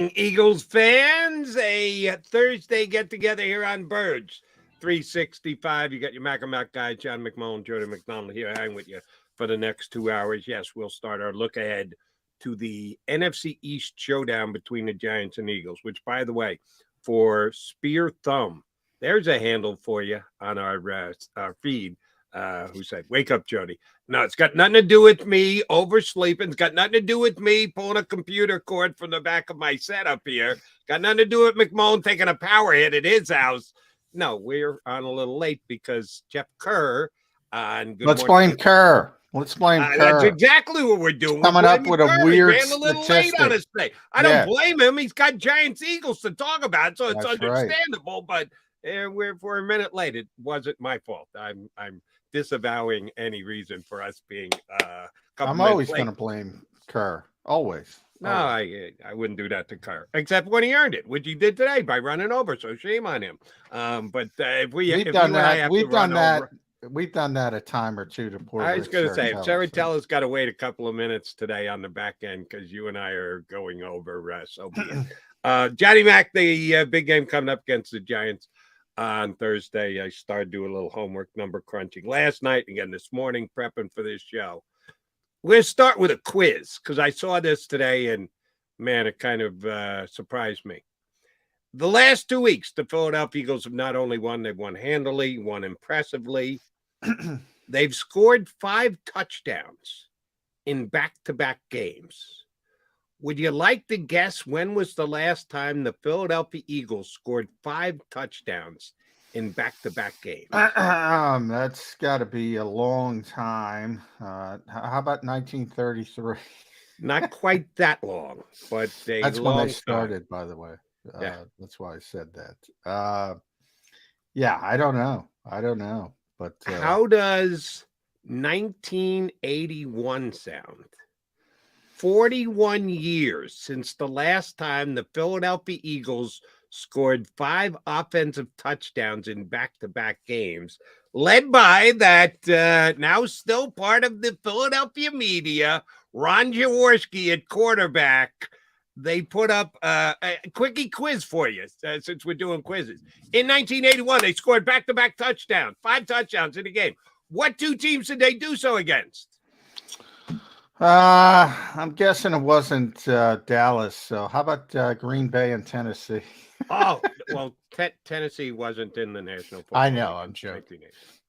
Eagles fans, a Thursday get together here on Birds 365. You got your Mac and Mac guy, John McMullen Jody McDonald here, hanging with you for the next 2 hours. Yes, we'll start our look ahead to the NFC East showdown between the Giants and Eagles, which, by the way, for Spear Thumb, there's a handle for you on our feed who said, "Wake up, Jody." No, it's got nothing to do with me oversleeping. It's got nothing to do with me pulling a computer cord from the back of my setup here. Got nothing to do with McMullen taking a power hit at his house. No, we're on a little late because Jeff Kerr on Good Let's Morning. blame Kerr. Let's blame Kerr. That's exactly what we're doing. Coming up with a weird ran a little late on his day. I don't blame him. He's got Giants Eagles to talk about, so it's understandable. Right. But we're a minute late. It wasn't my fault. I'm disavowing any reason for us being I'm always going to blame Kerr. Always. No, I wouldn't do that to Kerr, except when he earned it, which he did today by running over. So shame on him. But if we've done that a time or two to poor. I was going to say, if Saratella's got to wait a couple of minutes today on the back end because you and I are going over, so be it. Johnny Mac, the big game coming up against the Giants on Thursday. I started doing a little homework, number crunching last night, again this morning, prepping for this show. We're going to start with a quiz because I saw this today and, man, it kind of surprised me. The last 2 weeks, the Philadelphia Eagles have not only won, they've won handily, won impressively. They've scored 5 touchdowns in back-to-back games. Would you like to guess when was the last time the Philadelphia Eagles scored 5 touchdowns in back-to-back games? That's got to be a long time. How about 1933? Not quite that long, but that's when they started, by the way. That's why I said that. Yeah, I don't know. But how does 1981 sound? 41 years since the last time the Philadelphia Eagles scored 5 offensive touchdowns in back-to-back games, led by that now still part of the Philadelphia media, Ron Jaworski at quarterback. They put up a quickie quiz for you since we're doing quizzes. In 1981, they scored back-to-back touchdowns, 5 touchdowns in a game. What 2 teams did they do so against? I'm guessing it wasn't Dallas. So how about Green Bay and Tennessee? Oh, well, Tennessee wasn't in the National Football League. I know, I'm joking.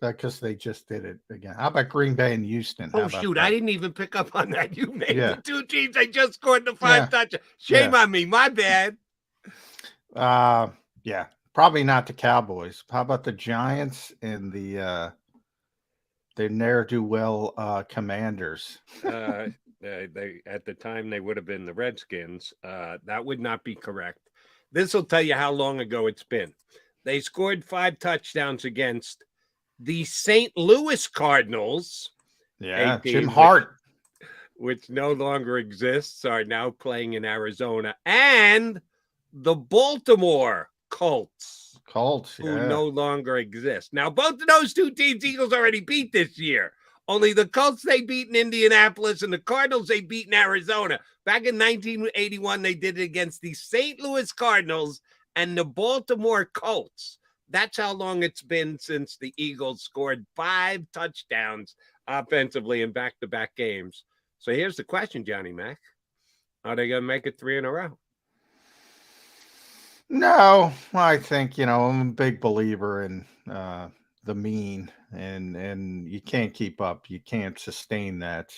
Because they just did it again. How about Green Bay and Houston? Oh, shoot, I didn't even pick up on that. You named the 2 teams they just scored the 5 touchdowns. Shame on me. My bad. Yeah, probably not the Cowboys. How about the Giants and the ne'er-do-well Commanders? They at the time they would have been the Redskins. That would not be correct. This will tell you how long ago it's been. They scored 5 touchdowns against the St. Louis Cardinals. Yeah, Jim Hart. Which no longer exists, are now playing in Arizona. And the Baltimore Colts. Who no longer exist. Now, both of those 2 teams Eagles already beat this year. Only the Colts they beat in Indianapolis and the Cardinals they beat in Arizona. Back in 1981, they did it against the St. Louis Cardinals and the Baltimore Colts. That's how long it's been since the Eagles scored 5 touchdowns offensively in back-to-back games. So here's the question, Johnny Mac. Are they going to make it 3 in a row? No, I think, I'm a big believer in the mean, and you can't keep up. You can't sustain that.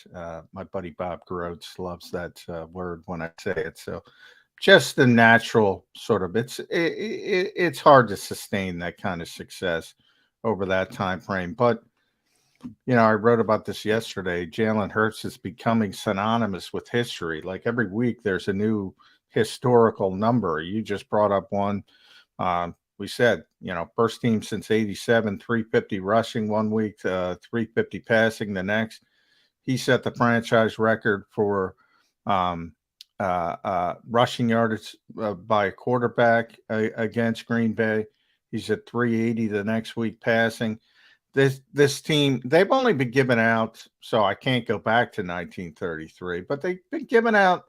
My buddy Bob Groats loves that word when I say it. So just the natural sort of, it's hard to sustain that kind of success over that time frame. But, I wrote about this yesterday. Jalen Hurts is becoming synonymous with history. Like every week there's a new historical number. You just brought up one. We said, first team since 87, 350 rushing one week, 350 passing the next. He set the franchise record for rushing yards by a quarterback against Green Bay. He's at 380 the next week passing. This team, they've only been given out, so I can't go back to 1933, but they've been given out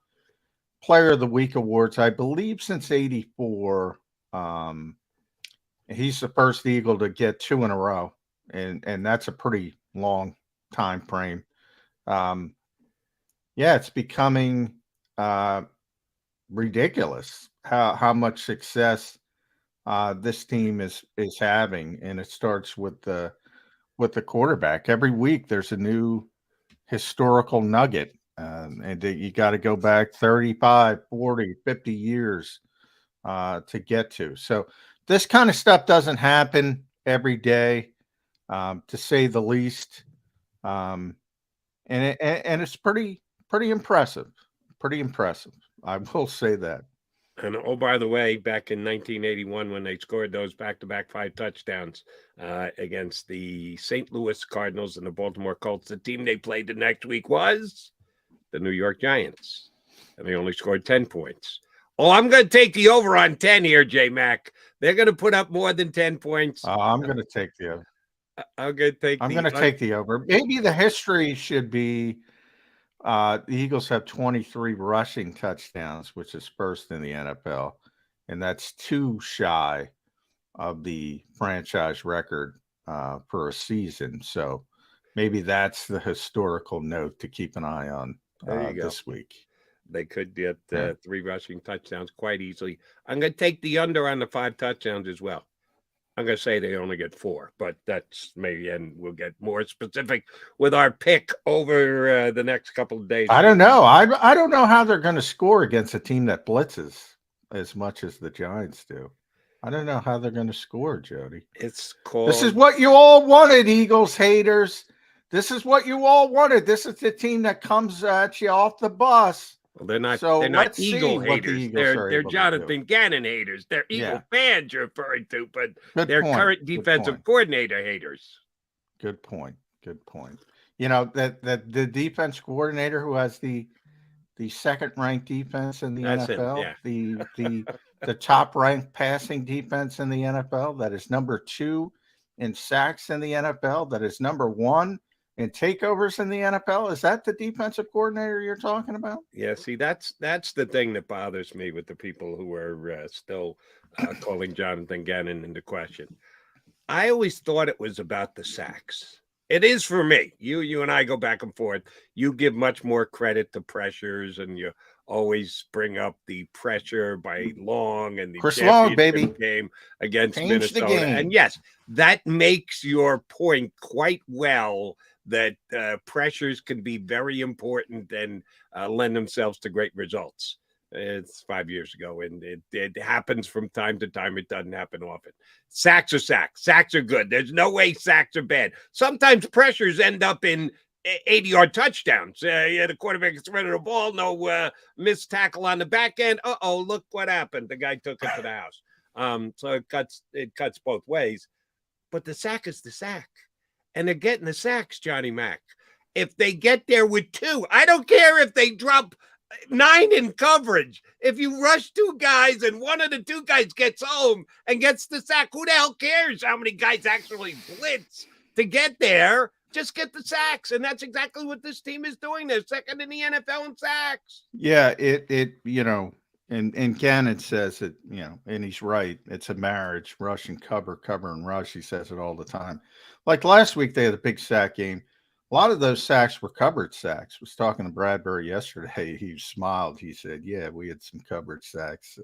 Player of the Week awards, I believe, since '84. He's the first Eagle to get 2 in a row, and that's a pretty long time frame. Yeah, it's becoming ridiculous how much success this team is having, and it starts with the quarterback. Every week there's a new historical nugget, and you got to go back 35, 40, 50 years to get to. So this kind of stuff doesn't happen every day, to say the least. And it's pretty impressive. Pretty impressive. I will say that. And oh, by the way, back in 1981, when they scored those back-to-back 5 touchdowns against the St. Louis Cardinals and the Baltimore Colts, the team they played the next week was the New York Giants, and they only scored 10 points. Oh, I'm going to take the over on 10 here, J-Mac. They're going to put up more than 10 points. I'm going to take the over. I'm going to take the over. Maybe the history should be the Eagles have 23 rushing touchdowns, which is first in the NFL, and that's 2 shy of the franchise record for a season. So maybe that's the historical note to keep an eye on this week. They could get 3 rushing touchdowns quite easily. I'm going to take the under on the 5 touchdowns as well. I'm going to say they only get 4, but that's maybe, and we'll get more specific with our pick over the next couple of days. I don't know. I don't know how they're going to score against a team that blitzes as much as the Giants do. I don't know how they're going to score, Jody. It's called. This is what you all wanted, Eagles haters. This is what you all wanted. This is the team that comes at you off the bus. Well, they're not. So they're not Eagle haters. They're Jonathan Gannon haters. They're Eagle fans you're referring to, but they're current defensive coordinator haters. Good point. You know that the defense coordinator who has the second ranked defense in the NFL, the top ranked passing defense in the NFL, that is number 2 in sacks in the NFL, that is number 1 in takeovers in the NFL. Is that the defensive coordinator you're talking about? Yeah, see, that's the thing that bothers me with the people who are still calling Jonathan Gannon into question. I always thought it was about the sacks. It is for me. You and I go back and forth. You give much more credit to pressures, and you always bring up the pressure by Long and the Chris Long, baby, game against Minnesota. And yes, that makes your point quite well, that pressures can be very important and lend themselves to great results. It's 5 years ago, and it happens from time to time. It doesn't happen often. Sacks are sacks. Sacks are good. There's no way sacks are bad. Sometimes pressures end up in 80-yard touchdowns. The quarterback is running the ball, no missed tackle on the back end. Look what happened. The guy took it to the house. So it cuts both ways. But the sack is the sack. And they're getting the sacks, Johnny Mac. If they get there with 2, I don't care if they drop 9 in coverage. If you rush 2 guys and one of the 2 guys gets home and gets the sack, who the hell cares how many guys actually blitz to get there? Just get the sacks. And that's exactly what this team is doing. They're second in the NFL in sacks. Yeah, and Gannon says it, and he's right. It's a marriage, rush and cover and rush. He says it all the time. Like last week, they had a big sack game. A lot of those sacks were covered sacks. I was talking to Bradbury yesterday. He smiled. He said, yeah, we had some covered sacks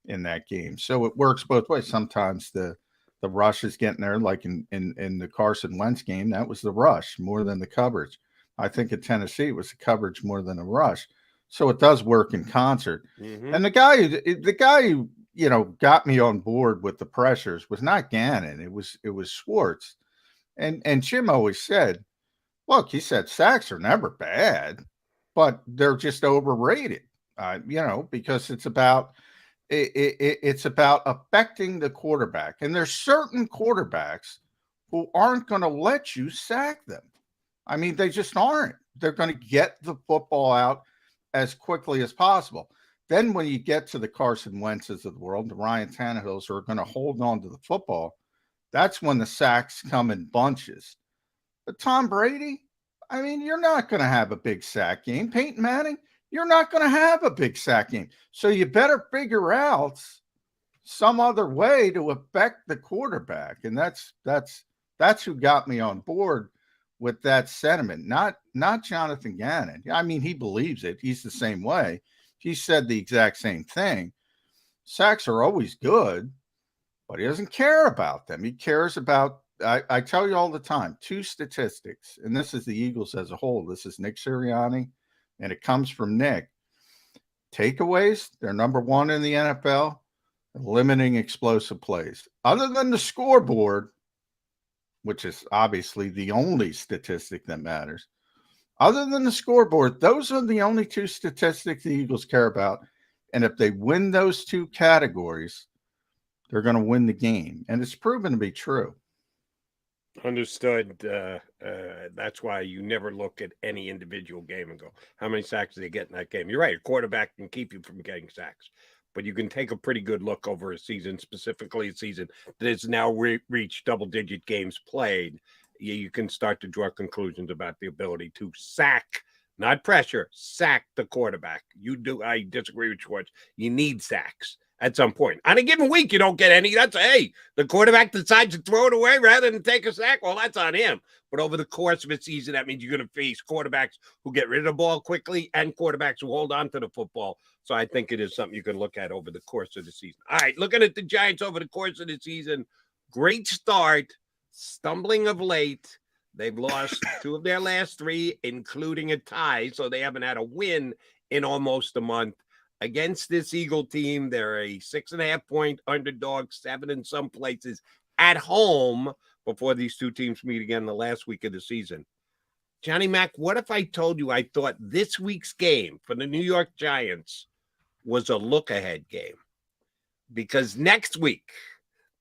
in that game. So it works both ways. Sometimes the rush is getting there, like in the Carson Wentz game. That was the rush more than the coverage. I think at Tennessee, it was the coverage more than the rush. So it does work in concert. Mm-hmm. And the guy who got me on board with the pressures was not Gannon. It was Schwartz. And Jim always said, look, he said sacks are never bad, but they're just overrated. Because it's about affecting the quarterback. And there's certain quarterbacks who aren't going to let you sack them. I mean, they just aren't. They're going to get the football out as quickly as possible. Then when you get to the Carson Wentzes of the world, the Ryan Tannehills who are going to hold on to the football, that's when the sacks come in bunches. But Tom Brady, I mean, you're not going to have a big sack game. Peyton Manning, you're not going to have a big sack game. So you better figure out some other way to affect the quarterback. And that's who got me on board with that sentiment, not Jonathan Gannon. I mean, he believes it. He's the same way. He said the exact same thing. Sacks are always good, but he doesn't care about them. He cares about, I tell you all the time, two statistics, and this is the Eagles as a whole. This is Nick Sirianni, and it comes from Nick. Takeaways, they're number one in the NFL, limiting explosive plays. Other than the scoreboard, which is obviously the only statistic that matters, other than the scoreboard, those are the only two statistics the Eagles care about. And if they win those two categories, they're going to win the game. And it's proven to be true. Understood. That's why you never look at any individual game and go, how many sacks did they get in that game? You're right. A quarterback can keep you from getting sacks, but you can take a pretty good look over a season, specifically a season that has now reached double-digit games played. You can start to draw conclusions about the ability to sack, not pressure, sack the quarterback. I disagree with Schwartz. You need sacks at some point. On a given week, you don't get any. Hey, the quarterback decides to throw it away rather than take a sack. Well, that's on him. But over the course of a season, that means you're going to face quarterbacks who get rid of the ball quickly and quarterbacks who hold on to the football. So I think it is something you can look at over the course of the season. All right, looking at the Giants over the course of the season, great start, stumbling of late. They've lost two of their last three, including a tie, so they haven't had a win in almost a month. Against this Eagle team, they're a 6.5-point underdog, 7 in some places, at home before these two teams meet again the last week of the season. Johnny Mac, what if I told you I thought this week's game for the New York Giants was a look-ahead game? Because next week,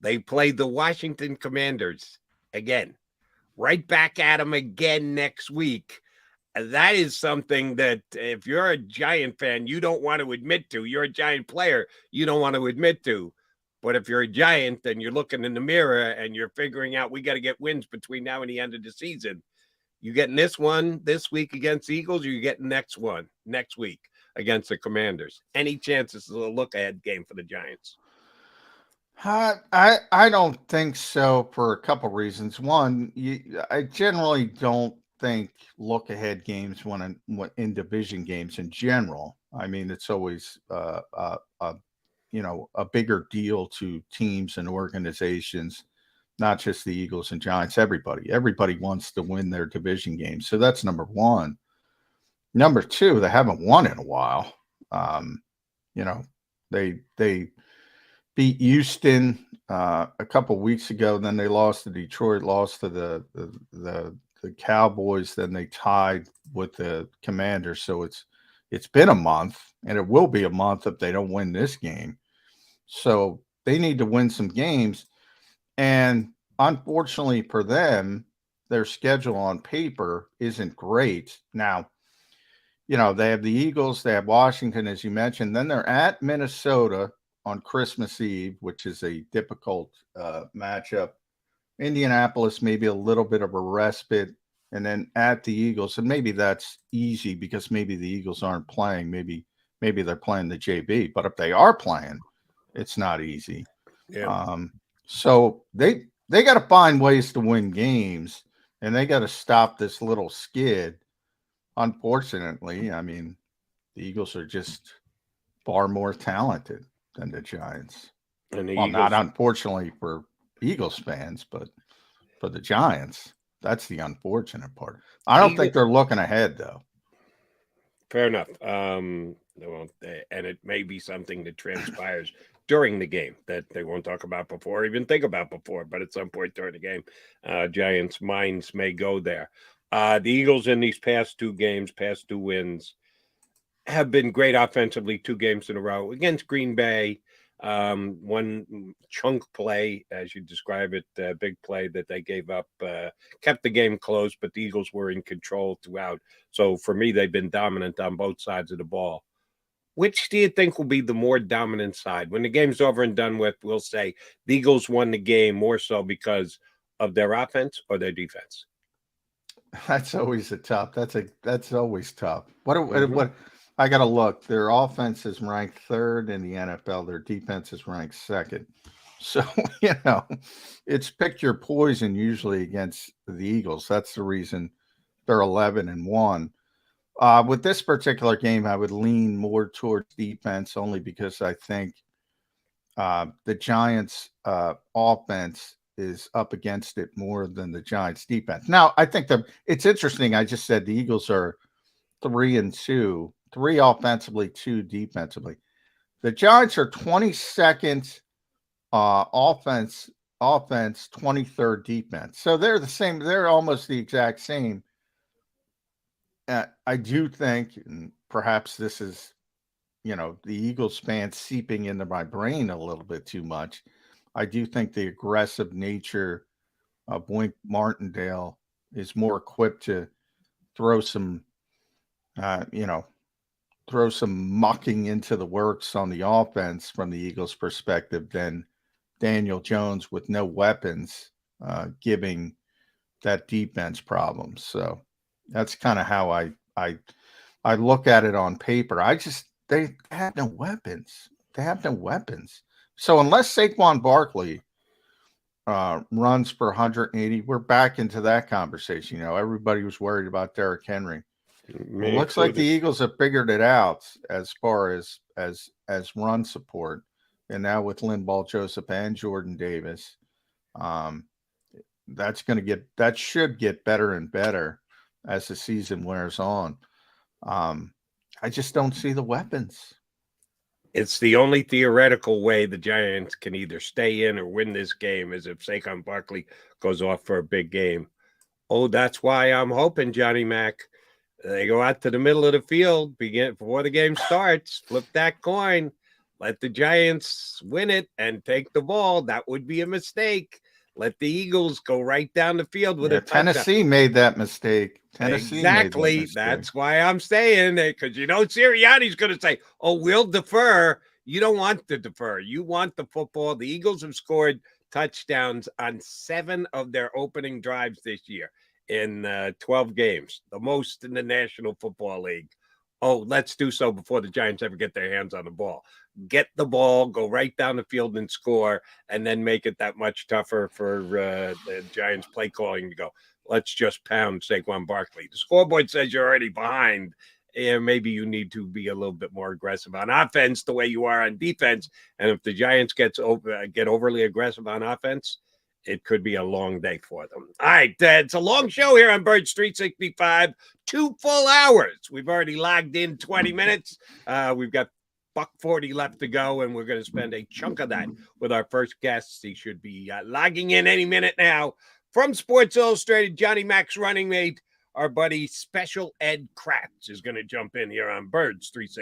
they play the Washington Commanders again. Right back at them again next week. That is something that if you're a Giant fan, you don't want to admit to. You're a Giant player, you don't want to admit to. But if you're a Giant and you're looking in the mirror and you're figuring out we got to get wins between now and the end of the season, you getting this one this week against the Eagles, or you getting next one next week against the Commanders? Any chance this is a look-ahead game for the Giants? I don't think so for a couple reasons. One, I generally don't think look-ahead games when in division games in general. I mean, it's always a bigger deal to teams and organizations, not just the Eagles and Giants. Everybody wants to win their division games. So that's number one. Number two, they haven't won in a while. They beat Houston a couple weeks ago. Then they lost to Detroit, lost to the Cowboys. Then they tied with the Commanders. So it's been a month, and it will be a month if they don't win this game. So they need to win some games. And unfortunately for them, their schedule on paper isn't great. Now, they have the Eagles, they have Washington, as you mentioned. Then they're at Minnesota on Christmas Eve, which is a difficult matchup. Indianapolis, maybe a little bit of a respite, and then at the Eagles. And maybe that's easy because maybe the Eagles aren't playing. Maybe they're playing the JV. But if they are playing, it's not easy. Yeah. So they got to find ways to win games, and they got to stop this little skid. Unfortunately, I mean, the Eagles are just far more talented than the Giants. And the Eagles, not unfortunately for Eagles fans, but for the Giants, that's the unfortunate part. I don't think they're looking ahead, though. Fair enough. And it may be something that transpires during the game that they won't talk about before, or even think about before, but at some point during the game, Giants' minds may go there. The Eagles in these past two wins, have been great offensively 2 games in a row against Green Bay. One chunk play, as you describe it, big play that they gave up, kept the game close, but the Eagles were in control throughout. So for me, they've been dominant on both sides of the ball. Which do you think will be the more dominant side? When the game's over and done with, we'll say the Eagles won the game more so because of their offense or their defense. That's always a tough. That's always tough. What I got to look. Their offense is ranked third in the NFL. Their defense is ranked second. So, it's pick your poison usually against the Eagles. That's the reason they're 11-1. With this particular game, I would lean more towards defense only because I think the Giants' offense is up against it more than the Giants' defense. Now, I think it's interesting. I just said the Eagles are 3-2, 3 offensively, 2 defensively. The Giants are 22nd offense, 23rd defense. So they're the same. They're almost the exact same. I do think, and perhaps this is, the Eagles fan seeping into my brain a little bit too much. I do think the aggressive nature of Wink Martindale is more equipped to throw some mucking into the works on the offense from the Eagles' perspective than Daniel Jones with no weapons giving that defense problems. So that's kind of how I look at it on paper. They have no weapons. They have no weapons. So unless Saquon Barkley runs for 180, we're back into that conversation. Everybody was worried about Derrick Henry. It looks like the Eagles have figured it out as far as run support, and now with Linval Joseph and Jordan Davis, that should get better and better as the season wears on. I just don't see the weapons. It's the only theoretical way the Giants can either stay in or win this game is if Saquon Barkley goes off for a big game. Oh, that's why I'm hoping, Johnny Mac, they go out to the middle of the field before the game starts, flip that coin, let the Giants win it and take the ball. That would be a mistake. Let the Eagles go right down the field with a touchdown. Tennessee made that mistake. Exactly. That's why I'm saying it, because Sirianni's going to say, "Oh, we'll defer." You don't want to defer. You want the football. The Eagles have scored touchdowns on 7 of their opening drives this year in 12 games, the most in the National Football League. Oh, let's do so before the Giants ever get their hands on the ball. Get the ball, go right down the field and score, and then make it that much tougher for the Giants play calling to go, let's just pound Saquon Barkley. The scoreboard says you're already behind. And maybe you need to be a little bit more aggressive on offense the way you are on defense. And if the Giants get overly aggressive on offense, it could be a long day for them. All right, it's a long show here on Birds 365. 2 full hours. We've already logged in 20 minutes. We've got $140 left to go, and we're going to spend a chunk of that with our first guest. He should be logging in any minute now. From Sports Illustrated, Johnny Mac's running mate, our buddy Special Ed Kratz is going to jump in here on Birds 365.